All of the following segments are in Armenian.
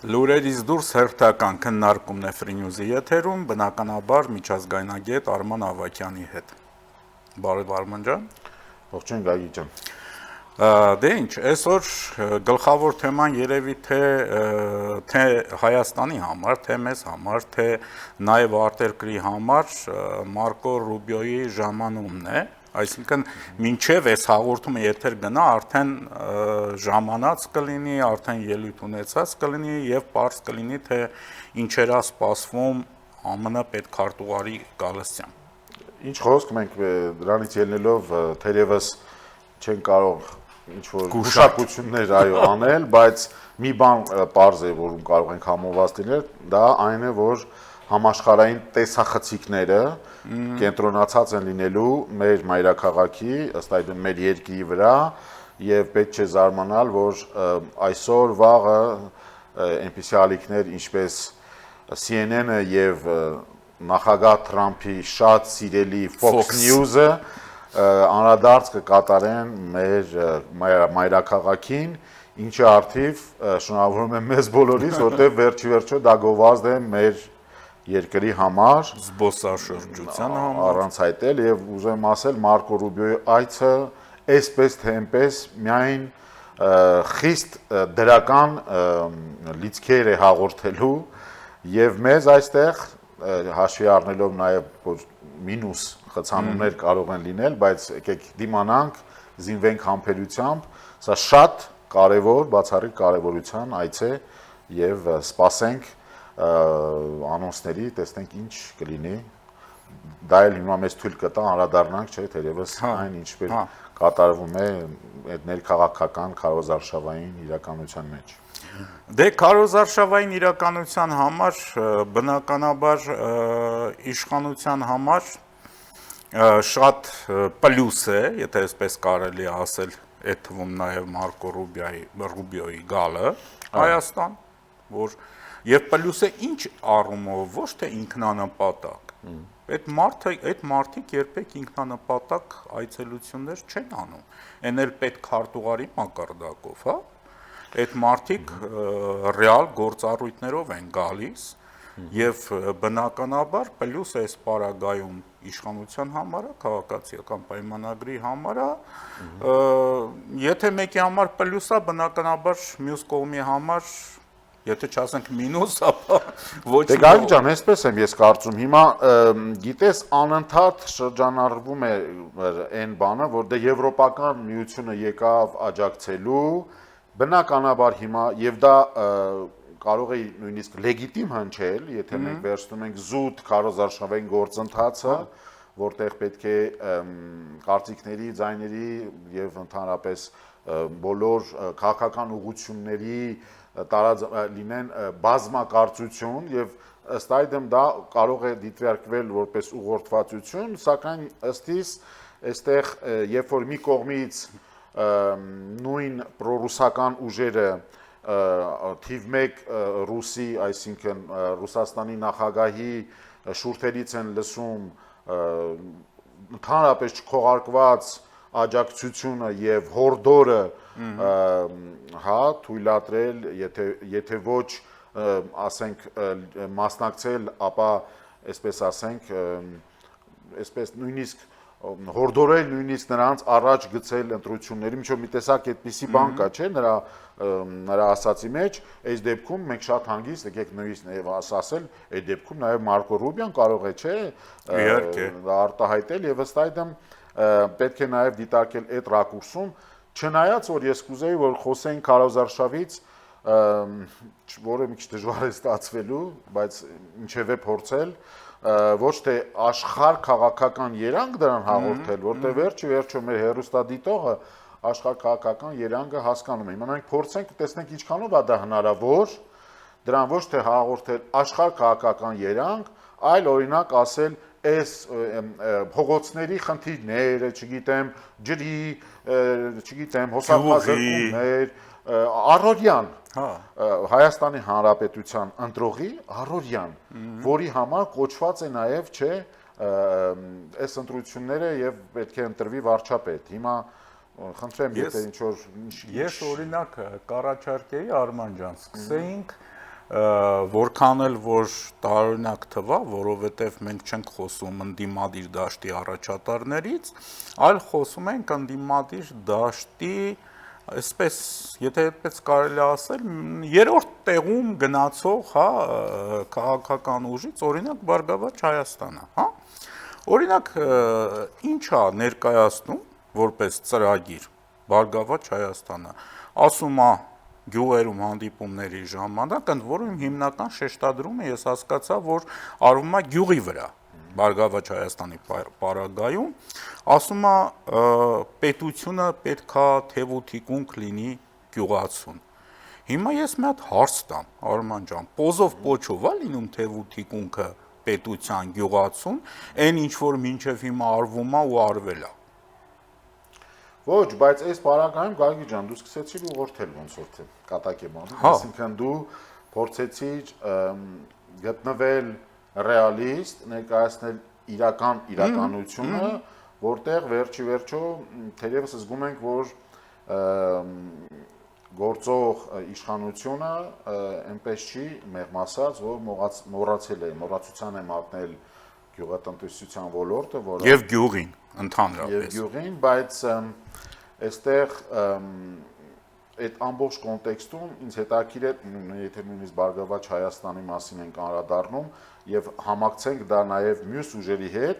Լուրերից դուրս հերթական քննարկումն է Free News-ի եթերում, բնականաբար միջազգայնագետ Արման Ավագյանի հետ։ Բարև Արման ջան։ Ողջույն Գագիկ ջան։ Դե ինչ, այսօր գլխավոր թեման երևի թե Հայաստանի համար, թե մեզ համար, թե նաև արտերկրի համար Մարկո Ռուբիոյի ժամանումն է, այսինքն մինչև այս հաղորդումը եթեր գնա, արդեն ժամանած կլինի, արդեն ելույթ ունեցած կլինի եւ պարզ կլինի, թե ինչեր է սպասվում ԱՄՆ պետքարտուղարի Գալստյան։ Ինչ խոսք, մենք դրանից ելնելով թերևս չեն կարող ինչ-որ գուշակություններ անել, բայց մի բան պարզ է, որում կարող ենք համոզված լինել, դա այն է, որ համաշխարհային տեսախցիկները կենտրոնացած են լինելու մեր մայրաքաղաքի, ըստ այդմ մեր երկրի վրա, եւ պետք չէ զարմանալ, որ այսօր վաղը այնպիսի ալիքներ, ինչպես CNN-ը եւ նախագահ Թրամփի շատ սիրելի Fox News-ը անդրադարձ կկատարեն մեր մայրաքաղաքին, ինչը արդիվ շնորհավորում եմ մեզ բոլորիս, որտեղ վերջիվերջո դա գովազդ է մեր երկրի համար, զբոսաշրջության համար, առանց այտել եւ ուզեմ ասել Մարկո Ռուբիոյի այցը այսպես թե այնպես միայն խիստ դրական լիցքեր է հաղորդելու եւ մեզ այստեղ հաշվի առնելով նաեւ մինուս խցանումներ կարող են լինել, բայց եկեք դիմանանք, զինվենք համբերությամբ, սա շատ կարևոր, բացառիկ կարևորության այց է եւ սպասենք անոնսների, տեսնենք ինչ կլինի, դա էլ հիմա մեզ թույլ կտա անդրադառնանք, չէ, թերևս այն ինչպես կատարվում է այդ ներքաղաքական քարոզարշավային իրականության մեջ։ Դե քարոզարշավային իրականության համար բնականաբար իշխանության համար շատ պլյուս է, եթե այսպես կարելի ասել, այդ թվում նաև Մարկո Ռուբիոյի գալը Հայաստան, որ եւ պլյուսը ինչ առումով, ոչ թե ինքնանպատակ։ Այդ մարդիկ երբեք ինքնանպատակ այցելություններ չեն անում։ Այն էլ պետքարտուղարի մակարդակով, հա։ Այդ մարդիկ ռեալ գործառույթներով են գալիս եւ բնականաբար պլյուս այս պարագայում իշխանության համար, քաղաքացիական պայմանագրի համար, եթե մեկի համար պլյուս է, բնականաբար մյուս կողմի համար եթե չասենք մինուս, ապա ոչ։ Դե Գագիկ ջան, այսպես եմ ես կարծում, հիմա գիտես անընդհատ շրջանառվում է այն բանը, որ դե Եվրոպական միությունը եկավ աջակցելու, բնականաբար հիմա եւ դա կարող է նույնիսկ լեգիտիմ հնչել, եթե մենք վերցնում ենք զուտ քարոզարշավային գործընթացը, որտեղ պետք է կարծիքների, ձայների եւ ընդհանրապես բոլոր քաղաքական ուղղությունների տարած լինեն բազմակարծություն եւ ըստ այդմ դա կարող է դիտարկվել որպես ուղղորդվածություն, սակայն ըստիս այստեղ երբ որ մի կողմից նույն պրոռուսական ուժերը թիվ 1 ռուսի, այսինքն Ռուսաստանի նախագահի շուրթերից են լսում ընդհանրապես չքողարկված աջակցությունը եւ հորդորը հա թույլատրել, եթե ոչ ասենք մասնակցել, ապա այսպես ասենք, այսպես նույնիսկ հորդորել նույնիսկ նրանց առաջ գցել ընտրությունների, միջով մի տեսակ այդպիսի բան կա, չէ, նրա ասացի մեջ, այս դեպքում մենք շատ հանգիստ եկեք նույնիսկ ասել, այդ դեպքում նաեւ Մարկո Ռուբիոն կարող է, չէ, արտահայտել եւ ըստ այդմ պետք է նաեւ դիտարկել այդ ռակուրսում, չնայած որ ես կուզեի որ խոսեին քարոզարշավից, որը մի քիչ դժվար է ստացվելու, բայց ինչևէ փորձել, ոչ թե աշխարհ քաղաքական երանգ դրան հաղորդել, որտեղ վերջը մեր հերոստադիտողը աշխարհ քաղաքական երանգը հասկանում է։ Հիմա մենք փորձենք տեսնենք ինչքանով է դա հնարավոր, դրան ոչ թե հաղորդել աշխարհ քաղաքական երանգ, այլ օրինակ ասել այս փողոցների խնդիրները, չգիտեմ, ջրի, չգիտեմ, հոսափազրկումներ, առօրյան Հայաստանի Հանրապետության ընտրողի առօրյան, որի համար կոչված է նաև, չէ, այս ընտրությունները եւ պետք է ընտրվի վարչապետ։ Հիմա խնդրեմ, եթե ինչ որ ես օրինակ կառաջարկեի Արման ջան, սկսեինք որքան էլ որ տարօրինակ թվա, որովհետև մենք չենք խոսում ընդդիմադիր դաշտի առաջատարներից, այլ խոսում ենք ընդդիմադիր դաշտի, այսպես, եթե այդպես կարելի ասել, երրորդ տեղում գնացող, հա, քաղաքական ուժից, օրինակ Բարգավաճ Հայաստանը, հա։ Օրինակ, ինչ է ներկայացնում որպես ծրագիր Բարգավաճ Հայաստանը, ասում է գյուղերում հանդիպումների ժամանակ, ընդ որում հիմնական շեշտադրումը ես հասկացա, որ արվում է գյուղի վրա, Բարգավաճ Հայաստանի պարագայում, ասում է պետությունը պետք է թևութիկունք լինի գյուղացուն։ Հիմա ես մի հատ հարց տամ, Արման ջան, պոզով պոչով է լինում թևութիկունքը պետության գյուղացուն, այն ինչ որ մինչև հիմա արվում է ու արվել է։ Ոչ, բայց այս պարագայում Գագիկ ջան, դու սկսեցիր ուղղորդել ոնց որ թե կատակ եմ անում, այսինքն դու փորձեցիր գտնվել ռեալիստ, ներկայացնել իրական իրականությունը, որտեղ վերջի վերջո թերևս զգում ենք, որ գործող իշխանությունը այնպես չի մեղմ ասած, որ մոռացության է մատնել գյուղատնտեսության ոլորտը, որը Եվ գյուղին ընդհանրապես։ Եվ գյուղին, բայց այստեղ այդ ամբողջ կոնտեքստում ինձ հետաքրքիր է, եթե նույնիսկ Բարգավաճ Հայաստանի մասին ենք անդրադառնում եւ համակցենք դա նաեւ մյուս ուժերի հետ,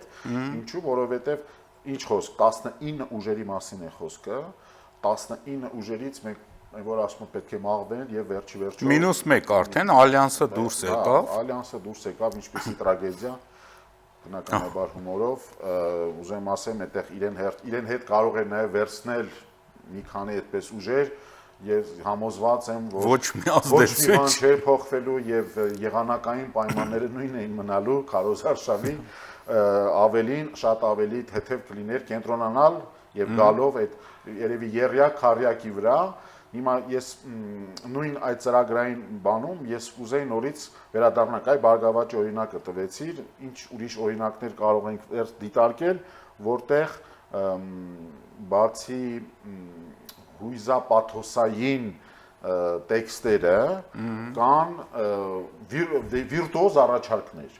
ինչու, որովհետեւ ինչ խոսք, 19 ուժերի մասին է խոսքը, 19 ուժերից մենք որ ասում են պետք է մաղվել եւ վերջի վերջո -1 արդեն ալյանսը դուրս եկավ։ Ալյանսը դուրս եկավ, ինչպեսի տրագեդիա, բնականաբար հումորով, ուզեմ ասեմ, այդտեղ իրեն հետ կարող է նաեւ վերցնել մի քանի այդպես ուժեր եւ համոզված եմ, որ ոչ մի ազդեցություն չէր փոխվելու եւ եղանակային պայմանները նույնն էին մնալու քարոզարշավի, ավելին, շատ ավելի թեթև կլիներ կենտրոնանալ եւ գալով այդ երևի երյակ քարյակի վրա։ Հիմա ես նույն այդ ծրագրային բանում ես կուզեի նորից վերադառնալ, այ Բարգավաճի օրինակը տվեցիր, ինչ ուրիշ օրինակներ կարող ենք դիտարկել, որտեղ բացի հույզապաթոսային տեքստերը կան վիրտուոզ առաջարկներ,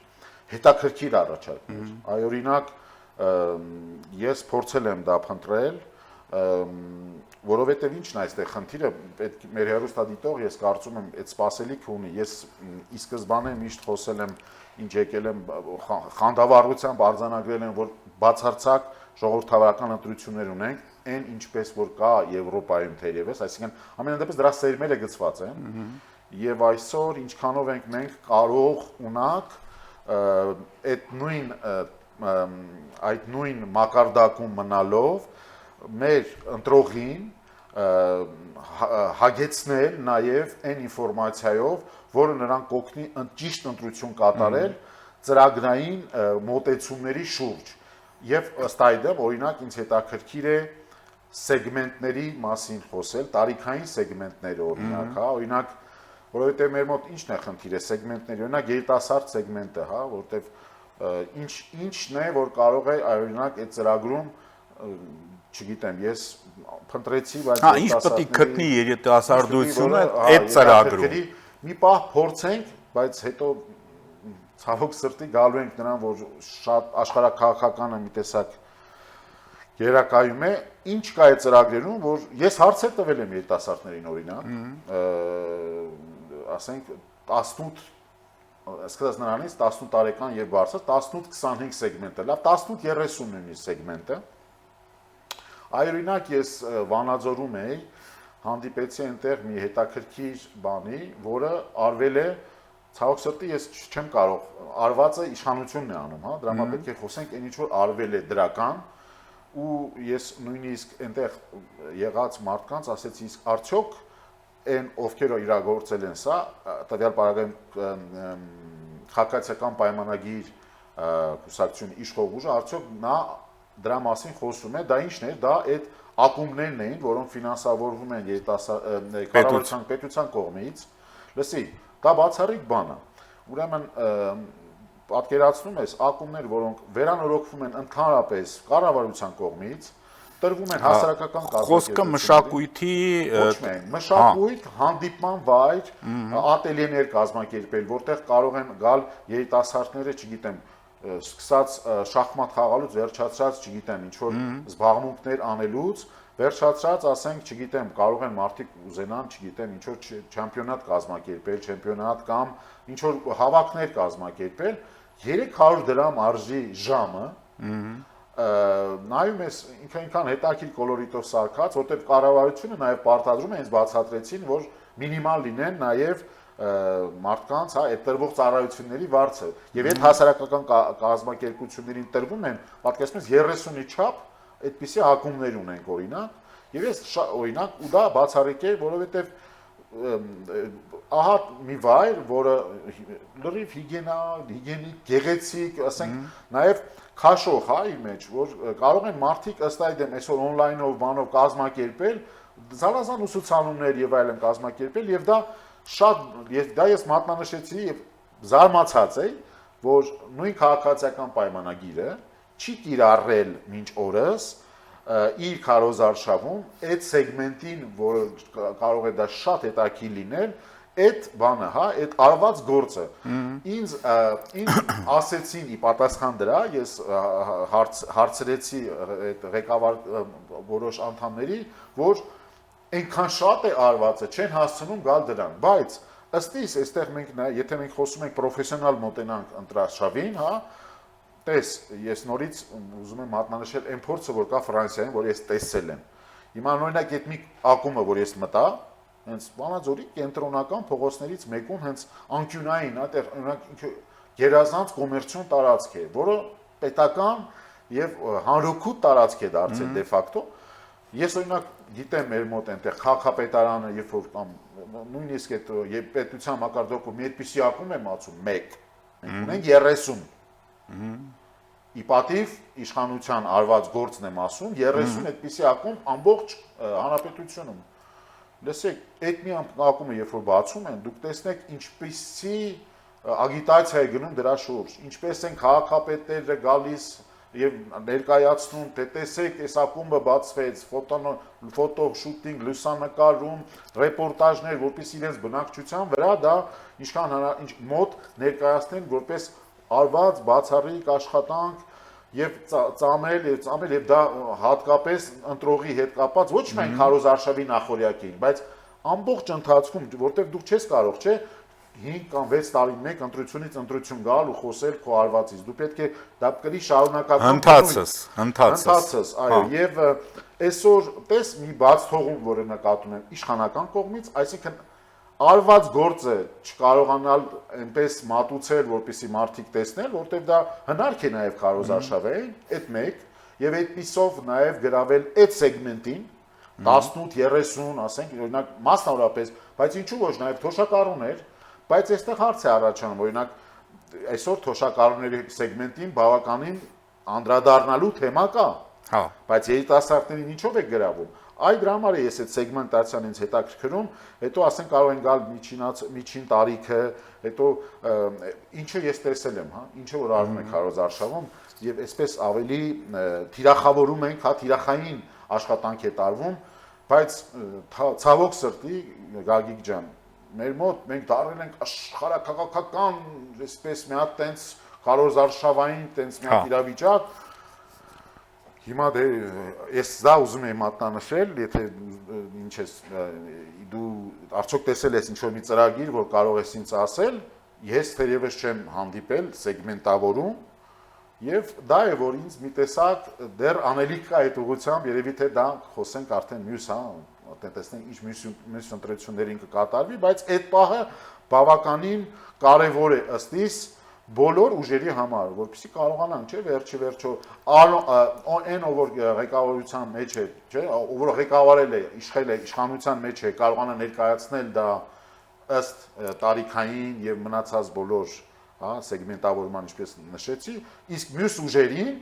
հետաքրքիր առաջարկներ։ Այ օրինակ ես փորձել եմ դա փնտրել, որովհետև ինչն է այստեղ խնդիրը, պետք մեր հեռուստադիտող ես կարծում եմ այդ սպասելիքը ունի, ես ի սկզբանե միշտ խոսել եմ, ինչ եկել եմ խանդավառությամբ արձանագրել եմ, որ բացարձակ ժողովրդավարական ընտրություններ ունենք, այն ինչպես որ կա Եվրոպայում թերևս, այսինքն ամենայն դեպս դրա սերմերը գծված են, եւ այսօր ինչքանով ենք մենք կարող ունակ այդ նույն մակարդակում մնալով մեր ընտրողին հագեցնել նաև այն ինֆորմացիայով, որը նրան կօգնի ճիշտ ընտրություն կատարել ծրագրային մոտեցումների շուրջ։ Եվ ըստ այդմ, օրինակ, ինձ հետաքրքիր է սեգմենտների մասին խոսել, տարիքային սեգմենտները օրինակ, հա, օրինակ, որովհետև մեր մոտ ինչն է խնդիրը սեգմենտների, օրինակ երիտասարդ սեգմենտը, հա, որտեվ ինչն է, որ կարող է օրինակ այդ ծրագրում չգիտեմ, ես փնտրեցի, բայց ինչ պետք է գտնի երիտասարդությունը այդ ծրագրում։ Մի պահ փորձենք, բայց հետո ցավոք սրտի գալու ենք նրան, որ շատ աշխարհաքաղաքականը մի տեսակ երակայում է, ինչ կա այդ ծրագրերում, որ ես հարցեր տվել եմ երիտասարդներին օրինակ, ասենք 18 սկսած նրանից 18 տարեկան եւ բարձր 18-25 սեգմենտը, լավ 18-30 նույնիսկ սեգմենտը։ Այ օրինակ ես Վանաձորում էի, հանդիպեցի այնտեղ մի հետաքրքիր բանի, որը արվել է, ցավոք սրտի ես չեմ կարող, արվածը իշխանությունն է անում, հա, դրա համար պետք է խոսենք այն ինչ որ արվել է դրական, ու ես նույնիսկ այնտեղ եղած մարդկանց ասեցի, իսկ արդյոք այն ովքեր իրագործել են սա, տվյալ պարագայում քաղաքացիական պայմանագիր կուսակցություն իշխող ուժը, արդյոք նա դրա մասին խոսում է, դա ինչն էր, դա այդ ակումբներն էին, որոնք ֆինանսավորվում են կառավարության պետության կողմից, լսի, դա բացառիկ բան է, ուրեմն պատկերացնում ես ակումբներ, որոնք վերանորոգվում են ընդհանրապես կառավարության կողմից, տրվում են հասարակական խոսքը մշակույթի մշակույթ, հանդիպման վայր, ատելյեներ կազմակերպել, որտեղ կարող են գալ երիտասարդները, չգիտեմ, սկսած շախմատ խաղալուց, վերջացած, չգիտեմ, ինչ որ զբաղմունքներ անելուց, վերջացած, ասենք, չգիտեմ, կարող են մարդիկ ուզենան, չգիտեմ, ինչ որ չեմպիոնատ կազմակերպել, չեմպիոնատ կամ ինչ որ հավաքներ կազմակերպել, 300 դրամ արժի ժամը, նայում ես ինքնին հետաքրքիր կոլորիտով սարքած, որտեղ կառավարությունը նաև պարտադրում է, հենց բացատրեցին, որ մինիմալ լինեն նաև մարդկանց, այդ տրվող ծառայությունների վարձը։ Եվ այդ հասարակական կազմակերպություններին տրվում են, պատկերացնես 30-ի չափ այդպիսի ակումբներ ունենք օրինակ, եւ ես օրինակ ու դա բացառիկ է, որովհետեւ ահա մի վայր, որը լրիվ հիգիենիկ, գեղեցիկ, ասենք, նաև քաշող, հա, իր մեջ, որ կարող են մարդիկ ըստ այդմ այսօր on-line-ով բանով կազմակերպել, զանազան ուսուցանումներ եւ այլն կազմակերպել եւ դա շատ դա ես մատնանշեցի եւ զարմացած էի, որ նույն քաղաքացիական պայմանագիրը չի կիրառել մինչ օրս իր քարոզարշավում այդ սեգմենտին, որը կարող է դա շատ հետաքրքիր լինել, այդ բանը, հա, այդ արված գործը ինձ ասեցին ի պատասխան դրա, ես հարցրեցի այդ ղեկավար որոշ անդամների, որ այնքան շատ է արվածը, չեն հասցնում գալ դրան, բայց ըստ իս, այստեղ մենք եթե մենք խոսում ենք պրոֆեսիոնալ մոտենանք ընտրաշավին, հա, տես, ես նորից ուզում եմ մատնանշել այն փորձը, որ կա Ֆրանսիայում, որ ես տեսել եմ։ Հիմա օրինակ այդ մի ակումբը, որ ես մտա, հենց Վանաձորի կենտրոնական փողոցներից մեկում հենց անկյունային, այդտեղ օրինակ գերազանց կոմերցիոն տարածք է, որը պետական եւ հանրօգուտ տարածք է դարձել դե ֆակտո։ Ես օրինակ գիտեմ մեր մոտ այնտեղ քաղաքապետարանը, երբ որ կամ նույնիսկ այդ պետության մակարդակով մի այդպիսի ակումբ եմ ացում 1, մենք ունենք 30 Իպատիվ իշխանության արված գործն եմ ասում, 30 այդպիսի ակումբ ամբողջ հանրապետությունում։ Լսեք, այդ մի ակումբը երբ որ բացում են, դուք տեսնեք ինչպիսի ագիտացիա է գնում դրա շուրջ, ինչպես են քաղաքապետերը գալիս եւ ներկայացնում, թե տեսեք, այս ակումբը բացվեց, ֆոտոշուտինգ, լուսանկարում, ռեպորտաժներ, որպես իրենց բնակչության վրա դա ինչքան մոտ ներկայացնեն որպես արված բացառիկ աշխատանք եւ ծամել եւ դա հատկապես ընտրողի հետ կապված ոչ միայն քարոզարշավի նախորյակին, բայց ամբողջ ընթացքում, որտեղ դու չես կարող, չէ, 5 կամ 6 տարի մեկ ընտրությունից ընտրություն գալ ու խոսել քո արվածից։ Դու պետք է դա կրի շարունակական ընթացս, այո, եւ այսօր տես մի բաց թողում, որը նկատում եմ իշխանական կողմից, այսինքն արված գործը չկարողանալ այնպես մատուցել, որպեսզի մարդիկ տեսնել, որտեղ դա հնարք է նաև քարոզարշավային, այդ մեկ, եւ այդպիսով նաև գրավել այդ սեգմենտին 18-30, ասենք, օրինակ մասնավորապես, բայց ինչու ոչ նաև թոշակառուներ, բայց այստեղ հարց է առաջանում, օրինակ այսօր թոշակառուների սեգմենտին բավականին անդրադառնալու թեմա կա, հա, բայց երիտասարդներին ինչով է գրավում։ Այդ դրա համար է ես այդ սեգմենտացիան ինձ հետաքրքրում, հետո ասենք կարող են գալ միջին տարիքը, հետո ինչը ես տեսել եմ, հա, ինչը որ արվում է քարոզարշավում եւ այսպես ավելի թիրախավորում ենք, հա, թիրախային աշխատանք է տարվում, բայց ցավոք սրտի Գագիկ ջան, մեր մոտ մենք դառել ենք աշխարհակաղակական, այսպես մի հատ տենց քարոզարշավային, տենց մի հատ իրավիճակ։ Հիմա դե ես դա ուզում եմ մատնանշել, եթե ինչ ես դու արդյոք տեսել ես ինչ-որ մի ծրագիր, որ կարող ես ինձ ասել, ես թերևս չեմ հանդիպել սեգմենտավորում, եւ դա է, որ ինձ մի տեսակ դեռ անելիք կա այդ ուղղությամբ, երևի թե դա խոսենք արդեն մյուս, հա, տեսնենք ինչ մյուս ընտրություններին կկատարվի, բայց այդ պահը բավականին կարևոր է ըստ իս բոլոր ուժերի համար, որպեսզի կարողանանք, չէ, վերջը այն ով որ ղեկավարության մեջ է, չէ, ով որ ղեկավարել է, իշխել է, իշխանության մեջ է, կարողանա ներկայացնել դա ըստ տարիքային եւ մնացած բոլոր, հա, սեգմենտավորման, ինչպես նշեցի, իսկ մյուս ուժերին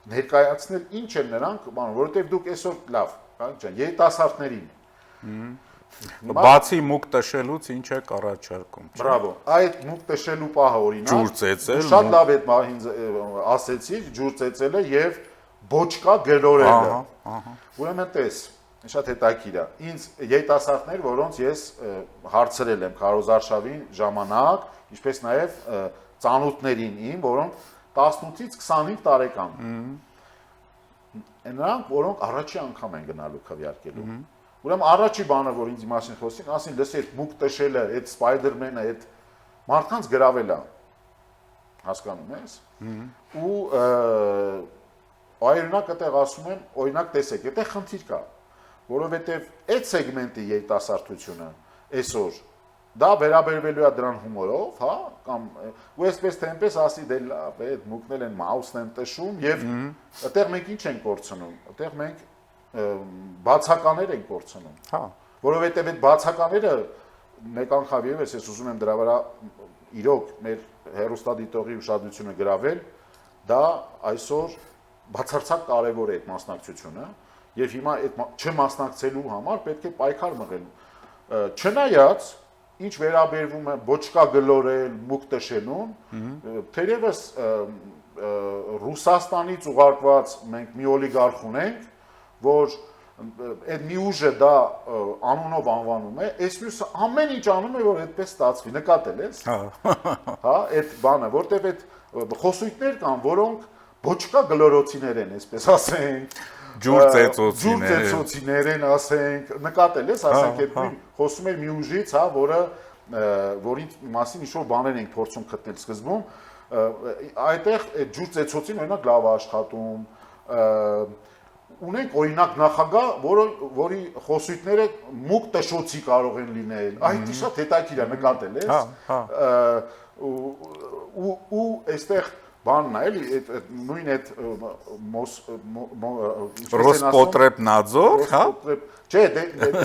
ներկայացնել ինչ են նրանք, բան, որովհետեւ դուք այսօր լավ, ջան, երիտասարդներին Բացի մուկ տշելուց ինչ է առաջարկում։ Բրավո, այդ մուկ տշելու պահը օրինակ ջուր ծեծել, շատ լավ է ասեցի, ջուր ծեծելը եւ բոչկա գլորելը։ Ուրեմն տես, շատ հետաքրքիր է։ Ինձ երիտասարդներ, որոնց ես հարցրել եմ քարոզարշավին ժամանակ, ինչպես նաև ծանոթներին իմ, որոնք 18-ից 25 տարեկան։ Նրանք, որոնք առաջի անգամ են գնալու քվեարկելու։ Ուրեմն առաջի բանը, որ ինձ մասին խոսին, ասին, լսի, այդ մուկ տշելը, այդ Spider-Man-ը, այդ մարդկանց գրավել է։ Հասկանում ես։ Ու օրինակ այդտեղ ասում են, օրինակ տեսեք, այդտեղ խնդիր կա, որովհետև այդ սեգմենտի երիտասարդությունը այսօր դա վերաբերվելու է դրան հումորով, հա, կամ ու այսպես թե այնպես ասի դե լավ, այդ մուկնել են մաուսն են տշում եւ այդտեղ մենք ինչ ենք կորցնում, այդտեղ մենք բացականներ ենք կորցնում, հա, որովհետև այդ բացականները մեկ անգամ եւս ես ուզում եմ դրա վրա իրոք մեր հերոստատիտողի ուշադրությունը գրավել, դա այսօր բացարձակ կարևոր է այդ մասնակցությունը եւ հիմա այդ չմասնակցելու համար պետք է պայքար մղել։ Չնայած ինչ վերաբերվում է բոչկա գլորել, մուկ տշելուն, թերևս Ռուսաստանից ուղարկված մենք մի օլիգարխ ունենք, որ այդ մի ուժը դա անունով անվանում է, այս մյուսը ամեն ինչ անում է, որ այդպես ստացվի, նկատել ես։ Հա, այդ բանը, որտեղ այդ խոսույթներ կան, որոնք բոչկա գլորոցիներ են, այսպես ասենք, ջուր ծեծոցիներ են, ասենք, նկատել ես, ասենք, այդ խոսում էր մի ուժից, հա, որի մասին ինչ-որ բաներ ենք փորձում գտնել սկզբում, այդտեղ այդ ջուր ծեծոցին օրինակ լավ է աշխատում, ունենք օրինակ նախագահ, որի խոսույթները մուկ տշոցի կարող են լինել, այդ շատ հետաքրքիր է, նկատել ես, ու այստեղ բանն է, էլի, նույն այդ Ռոսպոտրեբնadzor, հա? Չէ,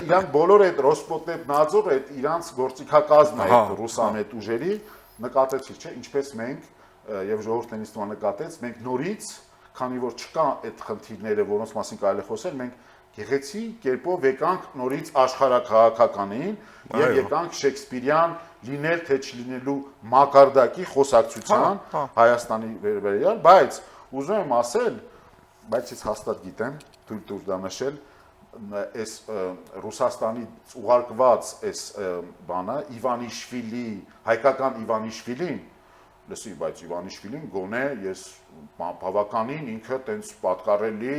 իրանք բոլորը այդ Ռոսպոտրեբնadzor, այդ իրանց գործիքակազմն է այդ ռուսամետ ուժերի, նկատեցի, չէ, ինչպես մենք եւ ժողովուրդն ինձ թվում է նկատեց, մենք նորից, քանի որ չկա այդ խնդիրները, որոնց մասին կարելի է խոսել, մենք գեղեցիկ կերպով եկանք նորից աշխարհաքաղաքականին եւ եկանք Շեքսպիրյան լինել թե չլինելու մակարդակի խոսակցության Հայաստանի վերաբերյալ, բայց ուզում եմ ասել, բայց ես հաստատ գիտեմ, թույլ տուր դա նշել, այս Ռուսաստանից ուղարկված այս բանը Իվանիշվիլի, հայկական Իվանիշվիլին, լսի, բայց Իվանիշվիլին գոնե ես բավականին ինքը տենց պատկառելի,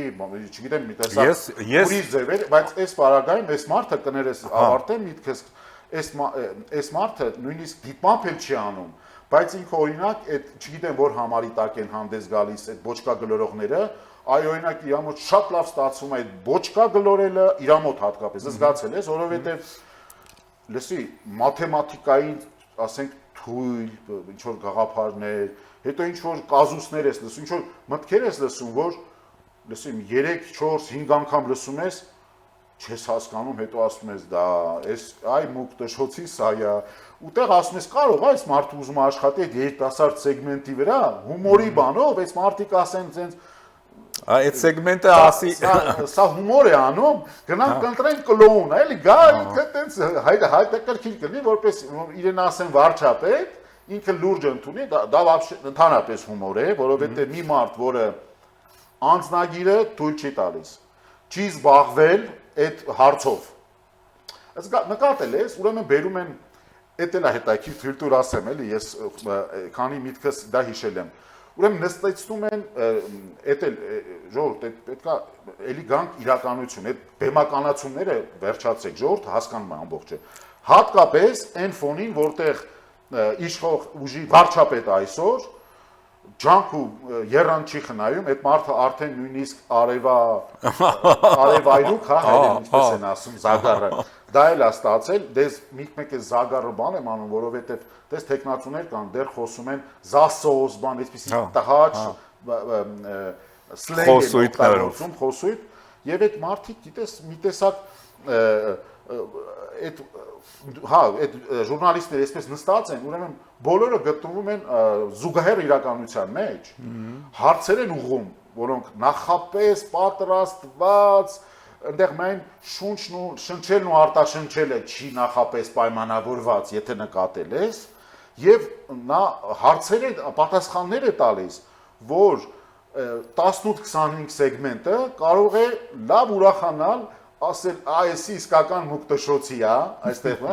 չգիտեմ, մի տեսակ ուրիշ ձև էր, բայց այս պարագայում այս մարդը կներես ավարտեմ միտքս, այս մարդը նույնիսկ դիտմամբ էլ չի անում, բայց ինքը օրինակ այդ չգիտեմ որ համարի տակ են հանդես գալիս այդ բոչկա գլորողները, այ օրինակ իր մոտ շատ լավ ստացվում է այդ բոչկա գլորելը իր մոտ հատկապես, զգացել ես, որովհետև լսի, մաթեմատիկայի, ասենք թույլ, ինչ-որ գաղափարներ, հետո ինչ-որ կազուսներ ես լսում, ինչ-որ մտքեր ես լսում, որ լսում 3, 4, 5 անգամ լսում ես, չես հասկանում, հետո ասում ես դա, այ մուկ տշոցի սա է, ուտեղ ասում ես կարող, այս մարդը ուզում աշխատի այդ երիտասարդ սեգմենտի վրա, հումորի բանով, այս մարդիկ ասեն ցենց այդ սեգմենտը ասի սա հումոր է անում, գնանք կընտրենք կլոուն, էլի գա ինքը տենց հայտակրքիր կլինի, որպես իրեն ասեն վարչապետ, ինքը լուրջ ընդունի, դա ընդհանրապես հումոր է, որովհետև մի մարդ, որը անձնագիրը թույլ չի տալիս, չի զբաղվել այդ հարցով։ Նկատել ես, ուրեմն բերում են, էդ էլ է հետաքրքիր, թույլ տուր ասեմ, էլի ես քանի միտքս դա հիշել եմ։ Ուրեմն նստեցնում են, էդ էլ ժողովուրդ, պետք է էլի գանք իրականություն, այդ բեմականացումները վերջացեք, ժողովուրդ հասկանում է ամբողջը։ Հատկապես այն ֆոնին, որտեղ իշխող ուժի վարչապետ այսօր ջանք ու երան չի խնայում, այդ մարդը արդեն նույնիսկ արևայրուք, հա, հայերեն ինչպես են ասում, զագարը, դա էլ է ստացել, դες մեկ է զագարը բան եմ անում, որովհետև դες տեխնացուներ կան, դեռ խոսում են զասոս, բան, այսպիսի տհաճ սլենգ են օգտագործում, խոսույթ, եւ այդ մարդիկ, գիտես, մի տեսակ այդ հա, այդ ժուրնալիստները այսպես նստած են, ուրեմն բոլորը գտնվում են զուգահեռ իրականության մեջ, հարցեր են ուղղում, որոնք նախապես պատրաստված, այնտեղ մեն շունչն ու շնչելն ու արտաշնչելը չի նախապես պայմանավորված, եթե նկատել ես, եւ նա հարցեր է, պատասխաններ է տալիս, որ 18-25 սեգմենտը կարող է լավ ուրախանալ, ասել, այսի իսկական մուկտշոցի է, այստեղ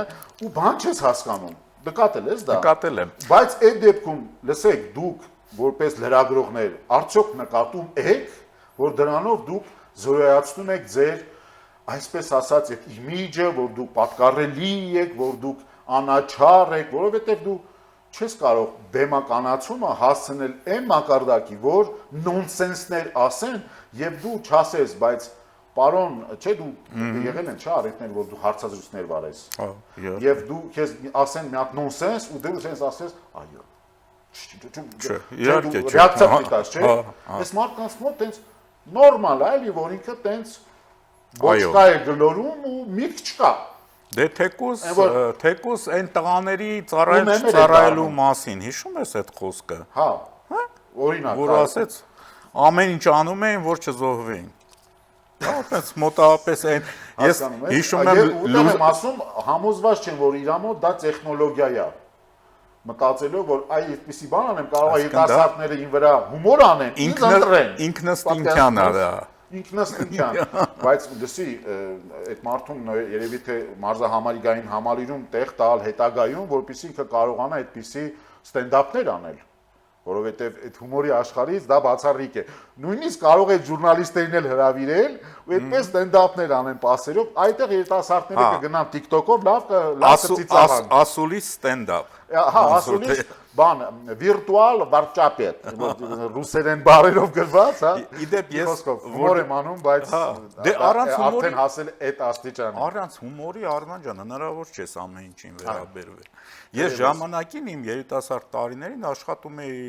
ու բան չես հասկանում։ Նկատել ես դա։ Նկատել եմ։ Բայց այդ դեպքում, լսեք, դուք որպես լրագրողներ, արդյոք նկատում եք, որ դրանով դուք զորայացնում եք ձեր, այսպես ասած, այդ իմիջը, որ դուք պատկառելի եք, որ դուք անաչառ եք, որովհետև դու չես կարող բեմականացումը հասցնել այն մակարդակի, որ նոնսենսներ ասեն եւ դու չասես, բայց պարոն, չէ դու եղել են, չէ, առիթներ, որ դու հարցազրույցներ վարես։ Եվ դու քեզ ասեն մի հատ նոնսենս ու դու sense ասես, այո։ Իհարկե, ռեակցիա պետք չէ։ Այս մարդկանց մոտ տենց նորմալ է, էլի, որ ինքը տենց ոչկա է գլորում ու միտք չկա։ Դե թեկուս այն տղաների ծառայելու մասին, հիշում ես այդ խոսքը։ Հա։ Օրինակ, որ ասեց ամեն ինչ անում էին, որ չզոհվեին։ Այդպես մոտավորապես այն ես հիշում եմ ուտեմ եմ ասում, համոզված չեմ, որ իր մոտ դա տեխնոլոգիա է։ Մտածելով, որ այ այդպիսի բան անեմ, կարող է երիտասարդները ին վրա հումոր անեն, ինձ ընտրեն։ Ինքնըստինքյան է դա։ Ինքնըստինքյան, բայց լսի, այդ մարդուն երևի թե մարզահամալիրային համալիրում տեղ տալ հետագայում, որպեսզի ինքը կարողանա այդպիսի ստենդափներ անել, որովհետև այդ հումորի աշխարհից դա բացառիկ է։ Նույնիսկ կարող է ժուրնալիստերին էլ հրավիրել ու այդպես ստենդափներ անեն պասերով, այդտեղ երիտասարդները կգնան TikTok-ով լավ կծիծաղան։ Ասուլի ստենդափ։ Հա, ասուլի բան վիրտուալ վարչապետ, ռուսերեն բառերով գրված, հա։ Իդեպ ես հումոր եմ անում, բայց դե առանց հումորի արդեն հասել այդ աստիճան։ Առանց հումորի Արման ջան, հնարավոր չէ ամեն ինչին վերաբերվել։ Ես ժամանակին իմ երիտասարդ տարիներին աշխատում էի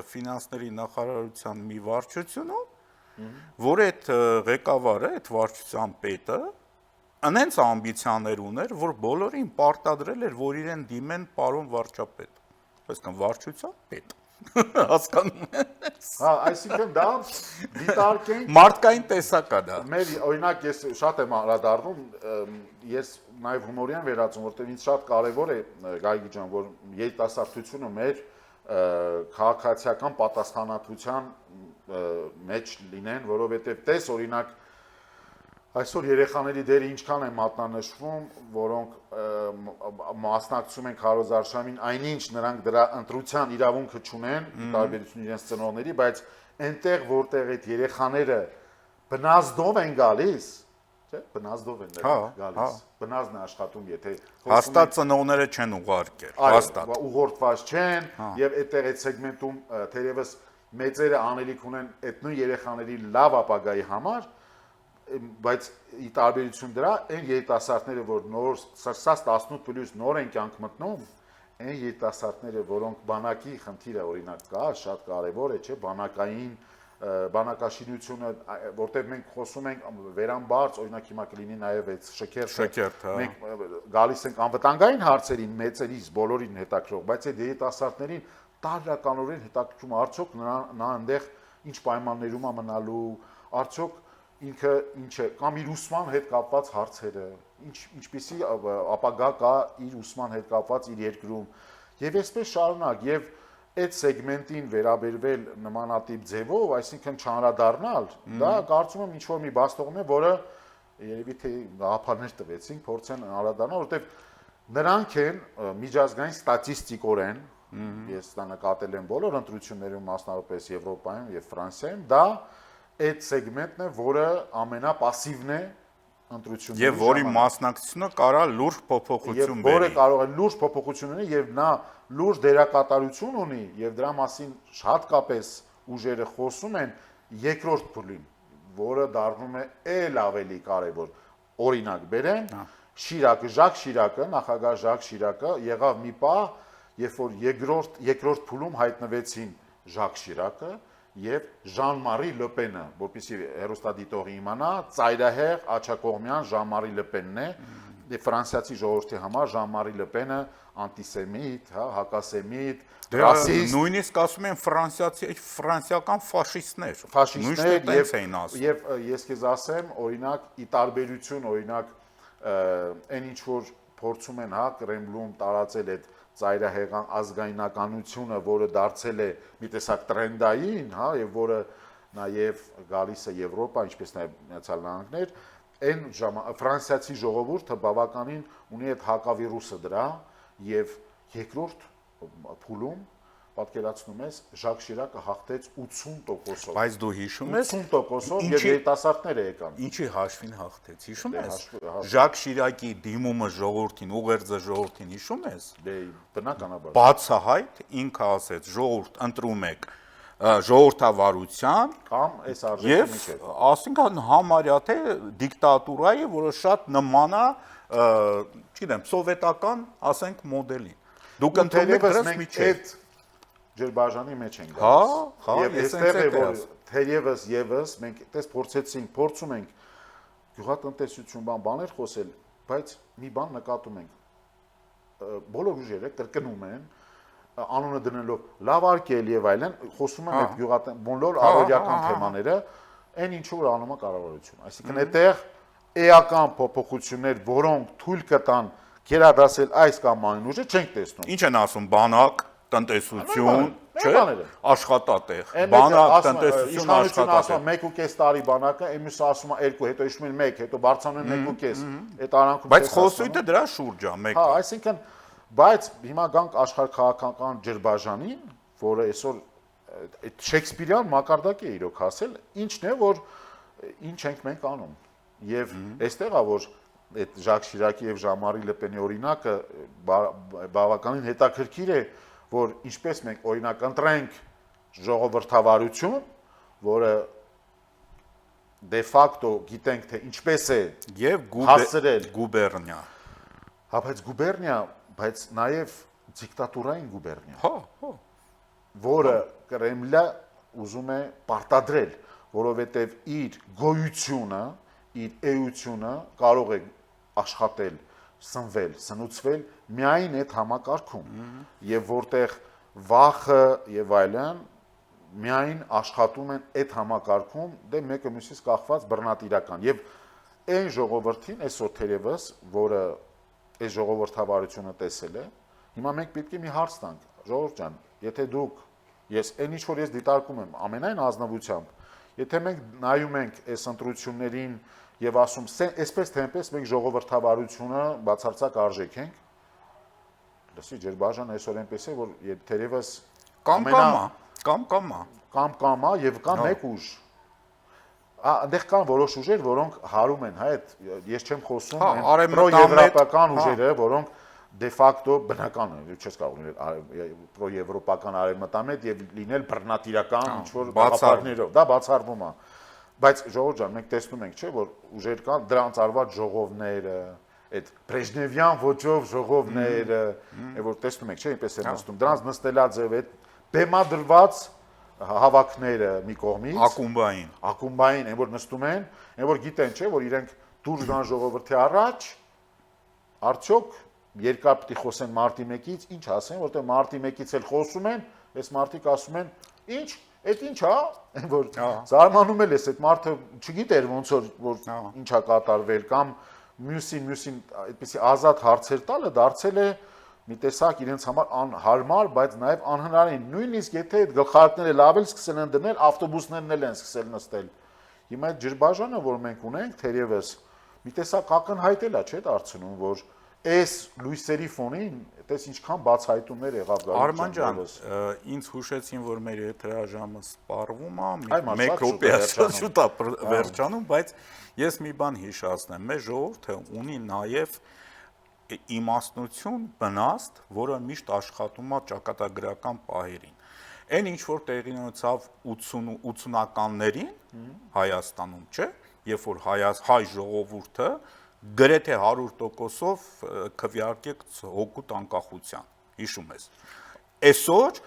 ֆինանսների նախարարության մի վարչությունում, որ այդ ղեկավարը, այդ վարչության պետը անենց ամբիցիաներ ուներ, որ բոլորին պարտադրել էր, որ իրեն դիմեն պարոն վարչապետ։ Այսինքն վարչության պետ։ Հասկանում ես։ Հա, այսինքն դա դիտարկենք մարդկային տեսակ է դա։ Մեր օրինակ ես շատ եմ անդրադառնում, ես նաև հումորյան վերածում, որտեղ ինձ շատ կարևոր է Գայգի ջան, որ երիտասարդությունը մեր քաղաքացիական պատասխանատվության մեջ լինեն, որովհետև տես օրինակ այսօր երեխաների դերը ինչքան է մատնանշվում, որոնք մասնակցում են քարոզարշավին, այնինչ նրանք դրա ընտրության իրավունքը չունեն, տարբերություն իրենց ծնողների, բայց այնտեղ որտեղ այդ երեխաները բնազդով են գալիս, չէ՞, բնազդով են գալիս, բնազդն է աշխատում, եթե հաստատ ծնողները չեն ուղարկել, հաստատ ուղղորդված չեն, եւ այդտեղ այդ սեգմենտում թերևս մեծերը անելիք ունեն այդ նույն երեխաների լավ ապագայի համար, բայց ի տարբերություն դրա, այն երիտասարդները, որ նոր սրսած 18+ նոր են կյանք մտնում, այն երիտասարդները, որոնք բանակի խնդիրը օրինակ կա, շատ կարևոր է, չէ, բանակաշինությունը, որտեղ մենք խոսում ենք վերամբարձ, օրինակ հիմա կլինի նաև այդ շքերթը, մենք գալիս ենք անվտանգային հարցերին, մեծերից բոլորին հետաքրող, բայց այդ երիտասարդներին տարրականորեն հետաքրքրում արդյոք նա այնտեղ ինչ պայմաններում է մնալու, արդյոք ինքը ինչ է, կամ իր ուսման հետ կապված հարցերը, ինչպիսի ապագա կա իր ուսման հետ կապված իր երկրում, եւ այսպես շարունակ, եւ այդ սեգմենտին վերաբերվել նմանատիպ ձևով, այսինքն չանդրադառնալ, դա կարծում եմ ինչ-որ մի բաստողն է, որը երևի թե գաղափարներ տվեցին, փորձեն անդրադառնալ, որովհետեւ նրանք են միջազգային ստատիստիկորեն, ես դա նկատել եմ բոլոր ընտրություններում, մասնավորապես Եվրոպայում եւ Ֆրանսիայում, դա այդ սեգմենտն է, որը ամենապասիվն է ընտրությունների եւ որի մասնակցությունը կարա լուրջ փոփոխություն բերի։ Եվ որը կարող է լուրջ փոփոխություն ունի եւ նա լուրջ դերակատարություն ունի եւ դրա մասին հատկապես ուժերը խոսում են երկրորդ փուլին, որը դառնում է ել ավելի կարեւոր։ Օրինակ բերեմ, Շիրակը, Ժակ Շիրակը, նախագահ Ժակ Շիրակը եղավ մի պահ, երբ որ երկրորդ փուլում հայտնվեցին Ժակ Շիրակը եւ Ժան-Մարի Լեպենը, որպեսզի հերոստատիտողը իմանա, ծայրահեղ աչակողմյան Ժան-Մարի Լեպենն է, ֆրանսիացի ժողովրդի համար Ժան-Մարի Լեպենը անտիսեմիտ, հա, հակասեմիտ, ռասիստ, նույնիսկ ասում են ֆրանսիական ֆաշիստներ, եւ ես քեզ ասեմ, օրինակ, ի տարբերություն, օրինակ, այն ինչ որ փորձում են, հա, Կրեմլում տարածել այդ ծայրահեղան ազգայնականությունը, որը դարձել է մի տեսակ տրենդային, հա, եւ որը նաև գալիս է Եվրոպա, ինչպես նաև Միացյալ Նահանգներ, այն ֆրանսիացի ժողովուրդը բավականին ունի այդ հակավիրուսը դրա եւ երկրորդ փուլում պատկերացնում ես Ժակ Շիրակը հաղթեց 80%-ով։ Բայց դու հիշում ես 80%-ով եւ երիտասարդները եկան։ Ինչի հաշվին հաղթեց, հիշում ես։ հաշվի- Ժակ Շիրակի դիմումը ժողովրդին, ուղերձը ժողովրդին, հիշում ես։ Դե բնականաբար։ Բացահայտ ինքը ասեց, ժողովուրդ ընտրում եք ժողովրդավարության Կամ այս արժեքի եւ միջև։ ասինքն համարյա թե դիկտատուրայի, որը շատ նման է, չգիտեմ, սովետական, ասենք, մոդելին։ Դուք ընտրում եք դրանց մենք միջև։ այդ ջրբաժանի մեջ ենք Հա, եւ ես այստեղ է այնպես որ ասում։ թերևս եւս մենք այդպես փորձում ենք գյուղատնտեսություն բաներ խոսել, բայց մի բան նկատում ենք բոլոր ուժերը կրկնում են անունը դնելով լավարկել եւ այլն, խոսում են այդ բոլոր առօրյական թեմաները, այն ինչ որ անում է կառավարությունը։ Այսինքն այդտեղ էական փոփոխություններ, որոնք թույլ կտան գերադասել այս կամ այն ուժը, չենք տեսնում։ Ինչ են ասում բանակ, տնտեսություն, չէ՞, աշխատատեղ։ Բանակ, տնտեսություն, աշխատատեղ։ 1.5 տարի բանակը, մյուսը ասում է 2, հետո հիշում են 1, հետո բարձրանում են 1.5։ Այդ արանքում Բայց խոսույթը դրա շուրջ է, մեկը։ Հա, այսինքն, բայց հիմա գանք աշխարհքաղաքական ջրբաժանին, որը այսօր այդ Շեքսպիրյան մակարդակ է իրոք հասել, ինչն է, որ ինչ ենք մենք անում։ Եվ այստեղ է, որ այդ Ժակ Շիրակի եւ Ժան-Մարի Լեպենի օրինակը բավականին հետաքրքիր է, որ ինչպես մենք օրինակ ընտրենք ժողովրդավարություն, որը դե ֆակտո գիտենք թե ինչպես է Եվ հասցրել գուբերնիա։ հա բայց գուբերնիա, բայց նաև դիկտատուրային գուբերնիա, Հա։ որը Կրեմլը ուզում է պարտադրել, որովհետև իր գոյությունը, իր էությունը կարող է աշխատել, սնվել, սնուցվել միայն այդ համակարգում, եւ որտեղ վախը եւ այլն միայն աշխատում են այդ համակարգում, դե մեկը մյուսից կախված բռնատիրական եւ այն ժողովրդին այսօր թերևս, որը այս ժողովրդավարությունը տեսել է, հիմա մենք պետք է մի հարց տանք, ժողովուրդ ջան, եթե դուք ես այն ինչ որ ես դիտարկում եմ ամենայն ազնվությամբ, եթե մենք նայում ենք այս ընտրություններին եւ ասում, այսպես թե այնպես մենք ժողովրդավարությունը բացարձակ արժեք ենք, լսի ջրբաժան այսօր այնպես է, որ թերևս կամ եւ կա մեկ ուժ այնտեղ կան որոշ ուժեր, որոնք հարում են, հա, այդ ես չեմ խոսում այն պրոեվրոպական ուժերը, որոնք դե ֆակտո բնական են, չես կարող լինել պրոեվրոպական արևմտամետ եւ լինել բռնատիրական ինչ որ գաղափարներով, դա բացառվում է։ Բայց ժողովուրդ ջան, մենք տեսնում ենք, չէ, որ ուժեր կան, դրանց արված ժողովները, այդ բրեժնևյան ոճով ժողովները, որ տեսնում եք, չէ, այնպես են նստում, դրանց նստելա ձև այդ բեմադրված հավաքները մի կողմից ակումբային, այն որ նստում են, այն որ գիտեն, չէ, որ իրենք դուրս գան ժողովրդի առաջ, արդյոք երկար պիտի խոսեն մարտի 1-ից, ինչ ասեն, որտեղ մարտի 1-ից էլ խոսում են, այս մարտիկ ասում են, ինչ, այդ ինչ հա, որ զարմանում էլ ես, այդ մարդը չգիտեր ոնց որ ինչա կատարվել կամ մյուսին այդպեսի ազատ հարցեր տալը դարձել է մի տեսակ իրենց համար անհարմար, բայց նաև անհնարին, նույնիսկ եթե այդ գլխարկները լավ էլ սկսել են դնել, ավտոբուսներն էլ են սկսել նստել։ Հիմա այդ ջրբաժանը, որ մենք ունենք, թերևս մի տեսակ ակնհայտել է, չէ՞ դարձնում, որ այս լույսերի ֆոնին, այդպես ինչքան բացահայտումներ եղավ գալու։ Արման ջան, ինձ հուշեցին, որ մեր եթերաժամը սպառվում է, 1 րոպե շուտ է վերջանում, բայց ես մի բան հիշացնեմ, մեր ժողովուրդը ունի նաև իմաստնություն, բնաստ, որը միշտ աշխատում է ճակատագրական պահերին։ Այն ինչ որ տեղի ունեցավ 80-ականներին Հայաստանում, չէ, երբ որ հայ ժողովուրդը գրեթե 100%-ով քվեարկեց հօգուտ անկախության, հիշում ես։ Այսօր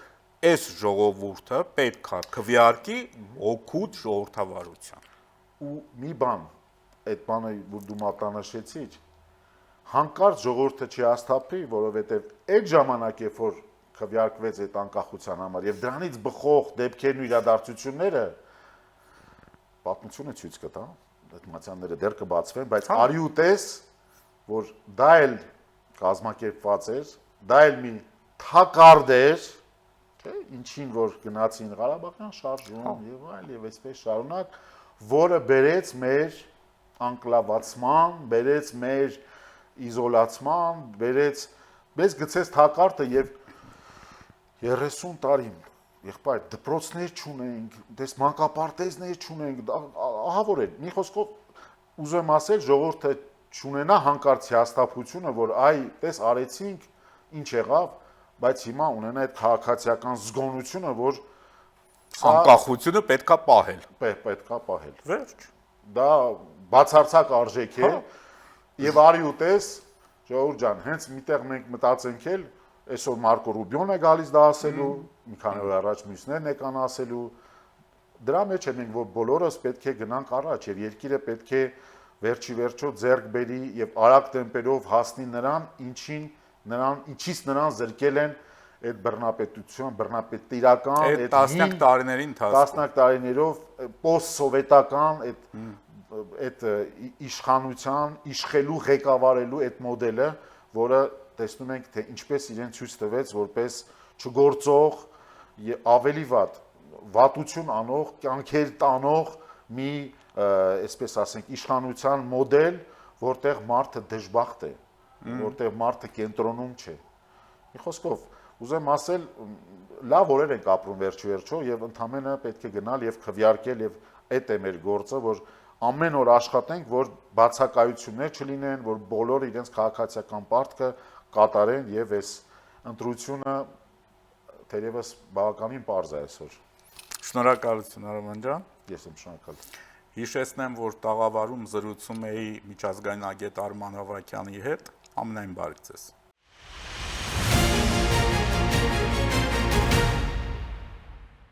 այս ժողովուրդը պետք է քվեարկի հօգուտ ժողովրդավարության։ Ու մի բան, այդ բանը որ դու մատնանշեցիր, հանկարծ ժողովուրդը չի հաստափի, որովհետև այդ ժամանակ, երբ որ քվեարկվեց այդ անկախության համար եւ դրանից բխող դեպքերն ու իրադարձությունները պատմությունը ցույց կտա, այդ մատյանները դեռ կբացվեն, բայց արի ու տես, որ դա էլ կազմակերպված էր, դա էլ մի թակարդ էր, Չէ, ինչին որ գնացին Ղարաբաղյան շարժում եւ այլ եւ այսպես շարունակ, որը բերեց մեր անկլավացման, բերեց մեր իզոլացման, բերեց մեզ գցեց թակարդը եւ 30 տարի եղբայր դպրոցներ չունենք, դες մանկապարտեզներ չունենք, ահա որ է, մի խոսքով ուզում եմ ասել ժողովուրդը չունենա հանկարծ հիասթափությունը, որ այ տես արեցինք, ինչ եղավ, բայց հիմա ունենա այդ քաղաքացիական զգոնությունը, որ անկախությունը պետքա պահել։ պետքա պահել։ Վերջ։ Դա բացարձակ արժեք է եւ արի ուտես, ժողովուրդ ջան, հենց միտեղ մենք մտածենք էլ այսօր Մարկո Ռուբիոն է գալիս դա ասելու, մի քանի օր առաջ մյուսներն եկան ասելու, դրա մեջ է մենք որ բոլորս պետք է գնանք առաջ եւ երկիրը պետք է վերջի վերջո ձեռք բերի եւ արագ տեմպերով հասնի նրան, ինչից նրան զրկել են այդ բռնապետություն, բռնապետիրական, այդ տասնյակ տարիների ընթացքում, տասնյակ տարիներով post-սովետական այդ իշխանության, իշխելու, ղեկավարելու այդ մոդելը, որը տեսնում ենք թե ինչպես իրեն ցույց տվեց որպես չգործող ավելի վատություն անող, կյանքեր տանող մի, այսպես ասենք, իշխանության մոդել, որտեղ մարդը դժբախտ է, որտեղ մարդը կենտրոնում չէ։ Մի խոսքով, ուզեմ ասել, լավ օրեր ենք ապրում վերջո եւ ընդամենը պետք է գնալ եւ քվեարկել եւ այդ է մեր գործը, որ ամեն օր աշխատենք, որ բացակայություններ չլինեն, որ բոլորը իրենց քաղաքացիական պարտքը կատարեն եւ այս ընտրությունը թերևս բավականին պարզ է այսօր։ Շնորհակալություն Արման ջան։ Ես եմ շնորհակալ։ Հիշեցնեմ, որ տաղավարում զրուցում էի միջազգային ագետ Արման Ավակյանի հետ։ Ամենայն բարի ձեզ։